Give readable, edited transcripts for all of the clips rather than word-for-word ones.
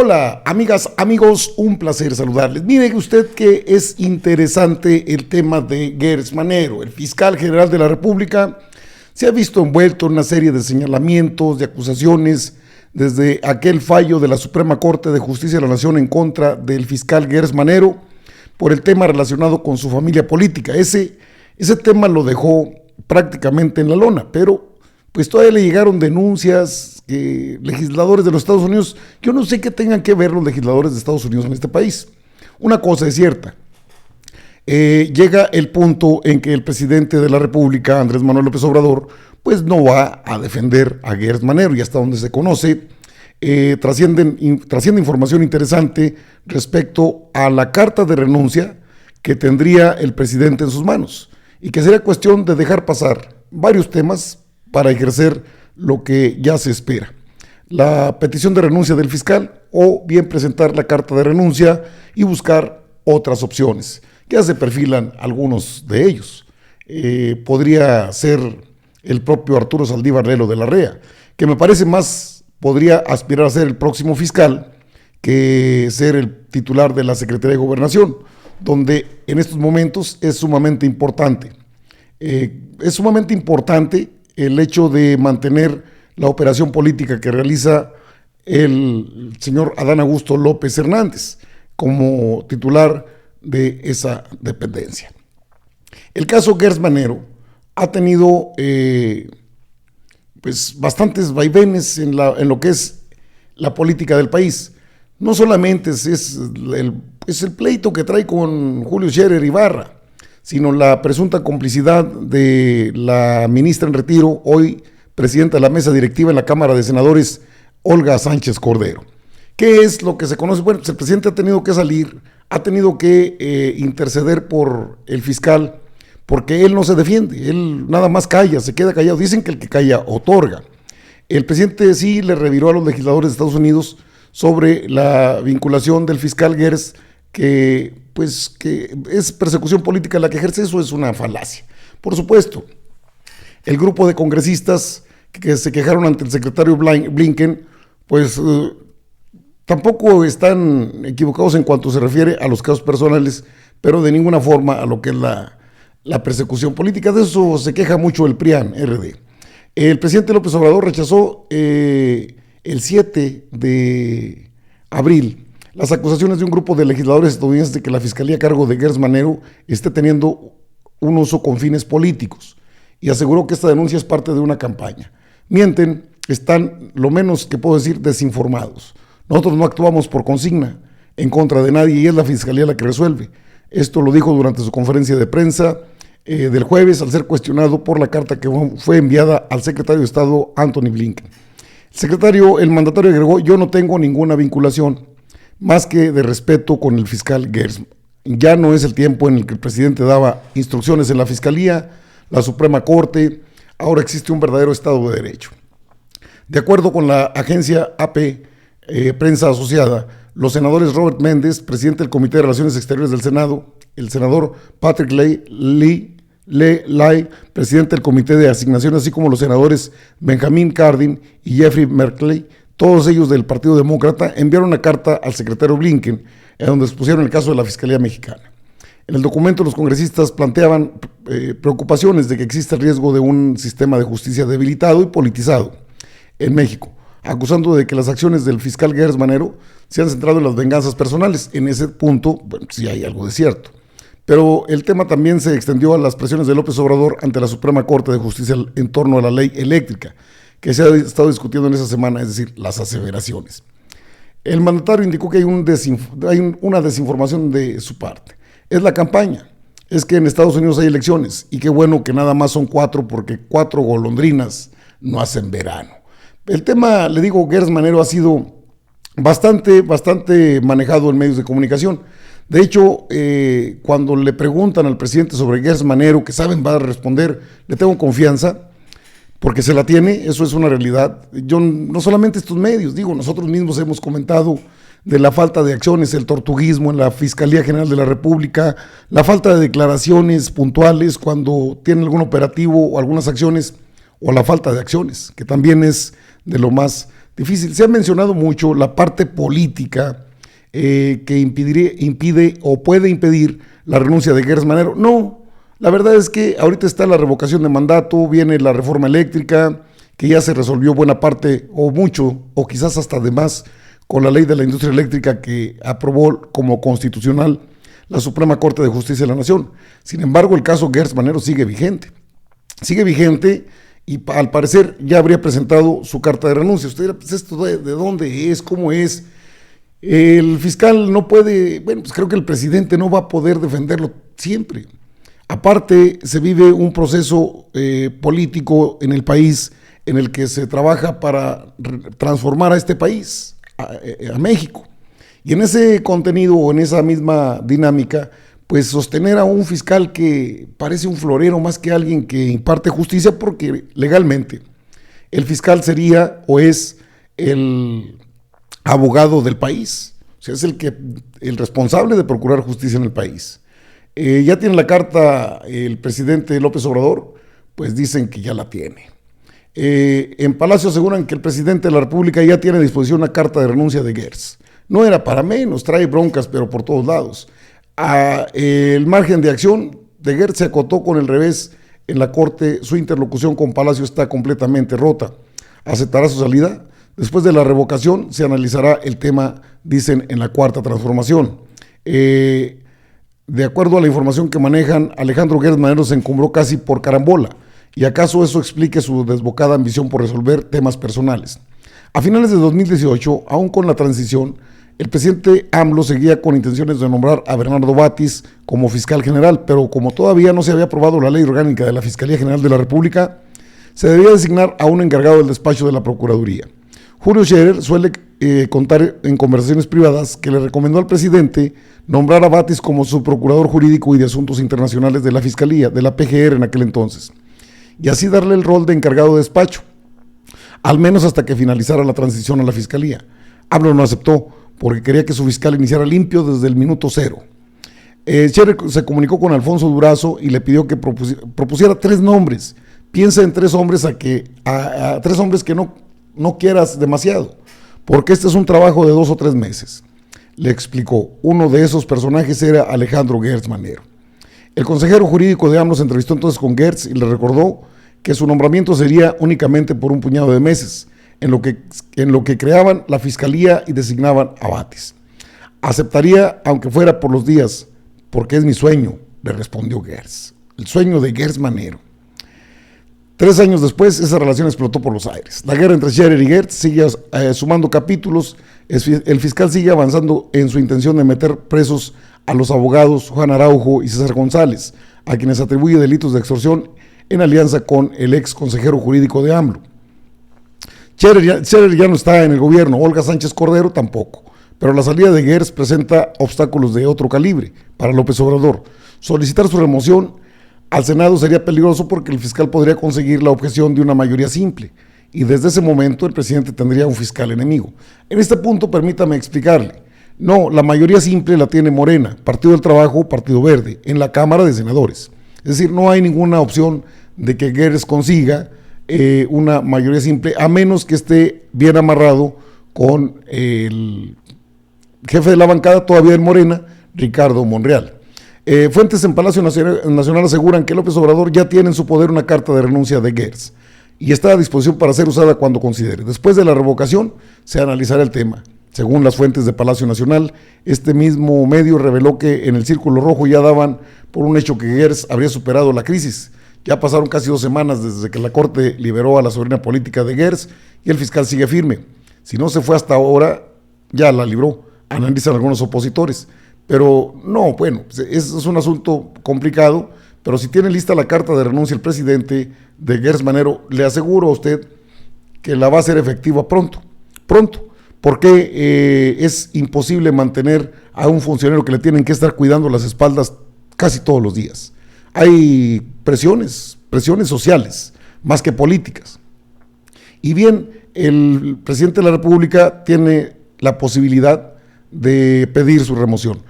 Hola, amigas, amigos, un placer saludarles. Mire usted que es interesante el tema de Gers Manero, el fiscal general de la República. Se ha visto envuelto en una serie de señalamientos, de acusaciones, desde aquel fallo de la Suprema Corte de Justicia de la Nación en contra del fiscal Gers Manero por el tema relacionado con su familia política. Ese tema lo dejó prácticamente en la lona, pero pues todavía le llegaron denuncias, legisladores de los Estados Unidos. Yo no sé qué tengan que ver los legisladores de Estados Unidos en este país. Una cosa es cierta, llega el punto en que el presidente de la República, Andrés Manuel López Obrador, pues no va a defender a Gers Manero, y hasta donde se conoce, trasciende información interesante respecto a la carta de renuncia que tendría el presidente en sus manos, y que sería cuestión de dejar pasar varios temas para ejercer lo que ya se espera: la petición de renuncia del fiscal, o bien presentar la carta de renuncia y buscar otras opciones. Ya se perfilan algunos de ellos. Podría ser el propio Arturo Saldívar Lelo de la REA, que me parece más podría aspirar a ser el próximo fiscal que ser el titular de la Secretaría de Gobernación, donde en estos momentos es sumamente importante. El hecho de mantener la operación política que realiza el señor Adán Augusto López Hernández como titular de esa dependencia. El caso Gers Manero ha tenido bastantes vaivenes en lo que es la política del país. No solamente es el pleito que trae con Julio Scherer Ibarra, sino la presunta complicidad de la ministra en retiro, hoy presidenta de la mesa directiva en la Cámara de Senadores, Olga Sánchez Cordero. ¿Qué es lo que se conoce? Bueno, pues el presidente ha tenido que salir, ha tenido que interceder por el fiscal, porque él no se defiende, él nada más calla, se queda callado. Dicen que el que calla otorga. El presidente sí le reviró a los legisladores de Estados Unidos sobre la vinculación del fiscal Gers, que es persecución política la que ejerce. Eso es una falacia. Por supuesto, el grupo de congresistas que se quejaron ante el secretario Blinken, tampoco están equivocados en cuanto se refiere a los casos personales, pero de ninguna forma a lo que es la persecución política. De eso se queja mucho el PRIAN-RD. El presidente López Obrador rechazó el 7 de abril las acusaciones de un grupo de legisladores estadounidenses de que la fiscalía a cargo de Gers Manero esté teniendo un uso con fines políticos, y aseguró que esta denuncia es parte de una campaña. Mienten, están, lo menos que puedo decir, desinformados. Nosotros no actuamos por consigna en contra de nadie, y es la fiscalía la que resuelve. Esto lo dijo durante su conferencia de prensa del jueves, al ser cuestionado por la carta que fue enviada al secretario de Estado, Antony Blinken. El mandatario agregó: yo no tengo ninguna vinculación más que de respeto con el fiscal Gers. Ya no es el tiempo en el que el presidente daba instrucciones en la Fiscalía, la Suprema Corte. Ahora existe un verdadero Estado de Derecho. De acuerdo con la agencia AP, Prensa Asociada, los senadores Robert Méndez, presidente del Comité de Relaciones Exteriores del Senado, el senador Patrick Leahy, presidente del Comité de Asignación, así como los senadores Benjamin Cardin y Jeffrey Merkley, todos ellos del Partido Demócrata, enviaron una carta al secretario Blinken, en donde expusieron el caso de la Fiscalía Mexicana. En el documento, los congresistas planteaban preocupaciones de que exista el riesgo de un sistema de justicia debilitado y politizado en México, acusando de que las acciones del fiscal Gers Manero se han centrado en las venganzas personales. En ese punto, sí hay algo de cierto. Pero el tema también se extendió a las presiones de López Obrador ante la Suprema Corte de Justicia en torno a la ley eléctrica, que se ha estado discutiendo en esa semana, es decir, las aseveraciones. El mandatario indicó que hay una desinformación de su parte. Es la campaña. Es que en Estados Unidos hay elecciones, y qué bueno que nada más son 4, porque 4 golondrinas no hacen verano. El tema, le digo, Gers Manero ha sido bastante manejado en medios de comunicación. De hecho, cuando le preguntan al presidente sobre Gers Manero, que saben va a responder, le tengo confianza, porque se la tiene. Eso es una realidad. Yo, no solamente estos medios, nosotros mismos hemos comentado de la falta de acciones, el tortuguismo en la Fiscalía General de la República, la falta de declaraciones puntuales cuando tienen algún operativo o algunas acciones, o la falta de acciones, que también es de lo más difícil. Se ha mencionado mucho la parte política que impide o puede impedir la renuncia de Gers Manero. No, la verdad es que ahorita está la revocación de mandato, viene la reforma eléctrica, que ya se resolvió buena parte o mucho, o quizás hasta de más, con la ley de la industria eléctrica que aprobó como constitucional la Suprema Corte de Justicia de la Nación. Sin embargo, el caso Gers Manero sigue vigente. Sigue vigente y al parecer ya habría presentado su carta de renuncia. Usted dirá, pues esto de dónde es, cómo es. El fiscal no puede, bueno, pues creo que el presidente no va a poder defenderlo siempre. Aparte, se vive un proceso político en el país en el que se trabaja para transformar a este país, a México. Y en ese contenido o en esa misma dinámica, pues sostener a un fiscal que parece un florero más que alguien que imparte justicia, porque legalmente el fiscal sería o es el abogado del país, o sea, es el responsable de procurar justicia en el país. Ya tiene la carta el presidente López Obrador, pues dicen que ya la tiene. En Palacio aseguran que el presidente de la República ya tiene a disposición una carta de renuncia de Gers. No era para menos, trae broncas, pero por todos lados. El margen de acción de Gers se acotó con el revés en la Corte. Su interlocución con Palacio está completamente rota. ¿Aceptará su salida? Después de la revocación se analizará el tema, dicen, en la Cuarta Transformación. De acuerdo a la información que manejan, Alejandro Gers Manero se encumbró casi por carambola. ¿Y acaso eso explique su desbocada ambición por resolver temas personales? A finales de 2018, aún con la transición, el presidente AMLO seguía con intenciones de nombrar a Bernardo Batis como fiscal general, pero como todavía no se había aprobado la ley orgánica de la Fiscalía General de la República, se debía designar a un encargado del despacho de la Procuraduría. Julio Scherer suele contar en conversaciones privadas que le recomendó al presidente nombrar a Batis como su procurador jurídico y de asuntos internacionales de la Fiscalía, de la PGR en aquel entonces, y así darle el rol de encargado de despacho, al menos hasta que finalizara la transición a la Fiscalía. AMLO no aceptó, porque quería que su fiscal iniciara limpio desde el minuto cero. Scherer se comunicó con Alfonso Durazo y le pidió que propusiera 3 nombres. Piensa en 3 hombres a 3 hombres que no quieras demasiado, porque este es un trabajo de 2 o 3 meses. Le explicó, uno de esos personajes era Alejandro Gers Manero. El consejero jurídico de AMLO se entrevistó entonces con Gers y le recordó que su nombramiento sería únicamente por un puñado de meses, en lo que creaban la fiscalía y designaban a Batis. Aceptaría, aunque fuera por los días, porque es mi sueño, le respondió Gers. El sueño de Gers Manero. 3 años después, esa relación explotó por los aires. La guerra entre Scherer y Gers sigue sumando capítulos. El fiscal sigue avanzando en su intención de meter presos a los abogados Juan Araujo y César González, a quienes atribuye delitos de extorsión en alianza con el ex consejero jurídico de AMLO. Scherer ya no está en el gobierno, Olga Sánchez Cordero tampoco, pero la salida de Gers presenta obstáculos de otro calibre para López Obrador. Solicitar su remoción al Senado sería peligroso porque el fiscal podría conseguir la objeción de una mayoría simple, y desde ese momento el presidente tendría un fiscal enemigo. En este punto, permítame explicarle. No, la mayoría simple la tiene Morena, Partido del Trabajo, Partido Verde, en la Cámara de Senadores. Es decir, no hay ninguna opción de que Gers consiga una mayoría simple, a menos que esté bien amarrado con el jefe de la bancada, todavía en Morena, Ricardo Monreal. Fuentes en Palacio Nacional aseguran que López Obrador ya tiene en su poder una carta de renuncia de Gers y está a disposición para ser usada cuando considere. Después de la revocación se analizará el tema. Según las fuentes de Palacio Nacional, este mismo medio reveló que en el Círculo Rojo ya daban por un hecho que Gers habría superado la crisis. Ya pasaron casi 2 semanas desde que la Corte liberó a la sobrina política de Gers y el fiscal sigue firme. Si no se fue hasta ahora, ya la libró, analizan algunos opositores. Pero no, bueno, es un asunto complicado, pero si tiene lista la carta de renuncia el presidente de Gers Manero, le aseguro a usted que la va a hacer efectiva pronto, porque es imposible mantener a un funcionario que le tienen que estar cuidando las espaldas casi todos los días. Hay presiones sociales, más que políticas. Y bien, el presidente de la República tiene la posibilidad de pedir su remoción.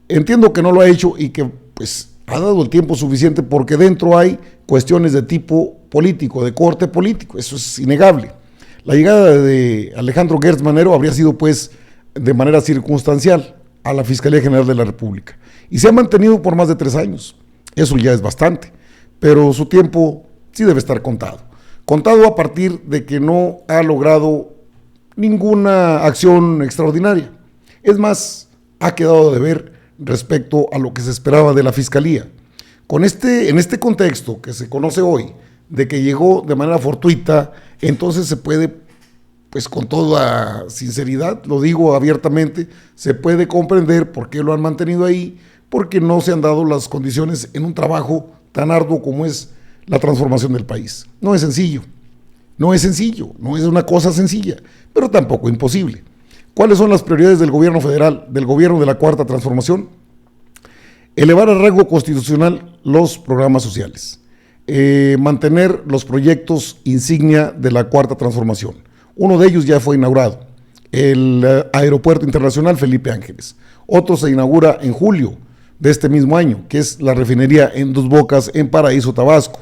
Entiendo que no lo ha hecho y que pues ha dado el tiempo suficiente porque dentro hay cuestiones de tipo político, de corte político, eso es innegable. La llegada de Alejandro Gertz Manero habría sido pues de manera circunstancial a la Fiscalía General de la República y se ha mantenido por más de 3 años. Eso ya es bastante, pero su tiempo sí debe estar contado. Contado a partir de que no ha logrado ninguna acción extraordinaria. Es más, ha quedado de ver respecto a lo que se esperaba de la Fiscalía. En este contexto que se conoce hoy, de que llegó de manera fortuita, entonces se puede, pues con toda sinceridad, lo digo abiertamente, se puede comprender por qué lo han mantenido ahí, porque no se han dado las condiciones en un trabajo tan arduo como es la transformación del país. No es sencillo, no es una cosa sencilla, pero tampoco imposible. ¿Cuáles son las prioridades del gobierno federal, del gobierno de la Cuarta Transformación? Elevar a rango constitucional los programas sociales, mantener los proyectos insignia de la Cuarta Transformación. Uno de ellos ya fue inaugurado, el Aeropuerto Internacional Felipe Ángeles. Otro se inaugura en julio de este mismo año, que es la refinería en Dos Bocas, en Paraíso, Tabasco.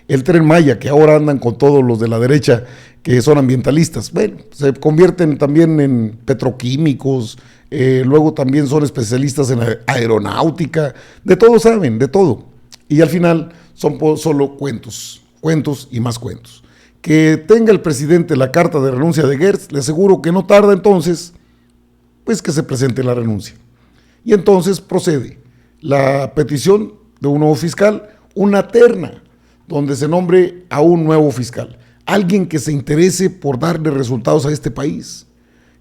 El Tren Maya, que ahora andan con todos los de la derecha que son ambientalistas. Bueno, se convierten también en petroquímicos, luego también son especialistas en aeronáutica, de todo saben, de todo. Y al final son solo cuentos, cuentos y más cuentos. Que tenga el presidente la carta de renuncia de Gertz, le aseguro que no tarda entonces, pues que se presente la renuncia. Y entonces procede la petición de un nuevo fiscal, una terna, donde se nombre a un nuevo fiscal, alguien que se interese por darle resultados a este país,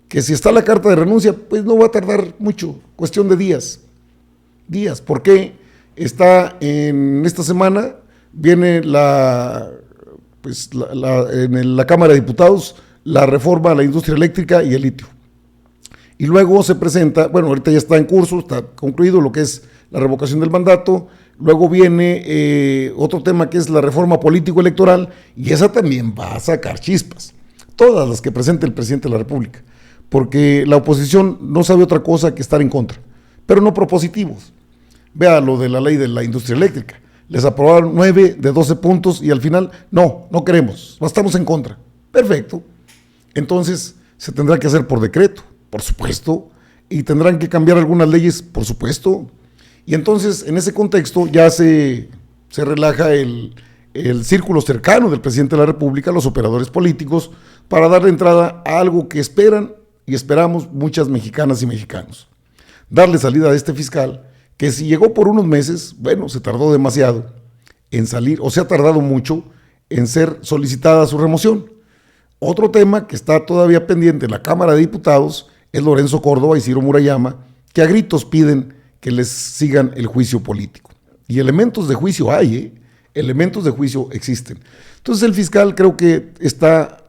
que si está la carta de renuncia, pues no va a tardar mucho, cuestión de días, porque está en esta semana, viene en la Cámara de Diputados, la reforma a la industria eléctrica y el litio. Y luego se presenta, bueno, ahorita ya está en curso, está concluido lo que es la revocación del mandato. Luego viene otro tema que es la reforma político-electoral, y esa también va a sacar chispas, todas las que presente el presidente de la República, porque la oposición no sabe otra cosa que estar en contra, pero no propositivos. Vea lo de la ley de la industria eléctrica, les aprobaron 9 de 12 puntos y al final, no queremos, estamos en contra. Perfecto, entonces se tendrá que hacer por decreto, por supuesto, y tendrán que cambiar algunas leyes, por supuesto. Y entonces, en ese contexto, ya se relaja el círculo cercano del presidente de la República, los operadores políticos, para darle entrada a algo que esperan y esperamos muchas mexicanas y mexicanos. Darle salida a este fiscal, que si llegó por unos meses, bueno, se tardó demasiado en salir, o se ha tardado mucho en ser solicitada su remoción. Otro tema que está todavía pendiente en la Cámara de Diputados es Lorenzo Córdoba y Ciro Murayama, que a gritos piden que les sigan el juicio político. Y elementos de juicio hay, elementos de juicio existen. Entonces el fiscal creo que está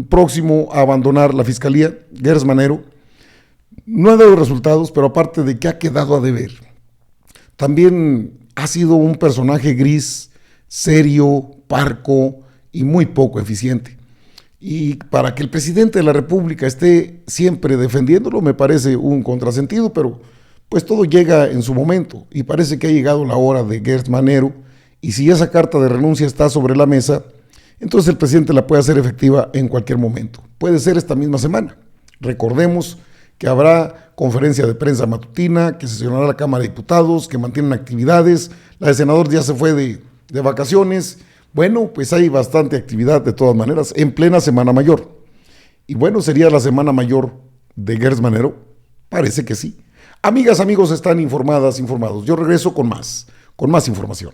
próximo a abandonar la fiscalía, Gertz Manero. No ha dado resultados, pero aparte de que ha quedado a deber, también ha sido un personaje gris, serio, parco y muy poco eficiente. Y para que el presidente de la República esté siempre defendiéndolo me parece un contrasentido, pero pues todo llega en su momento y parece que ha llegado la hora de Gertz Manero, y si esa carta de renuncia está sobre la mesa, entonces el presidente la puede hacer efectiva en cualquier momento. Puede ser esta misma semana. Recordemos que habrá conferencia de prensa matutina, que sesionará la Cámara de Diputados, que mantienen actividades, la de senadores ya se fue de vacaciones. Bueno, pues hay bastante actividad de todas maneras, en plena Semana Mayor. Y bueno, ¿sería la Semana Mayor de Gertz Manero? Parece que sí. Amigas, amigos, están informados. Yo regreso con más información.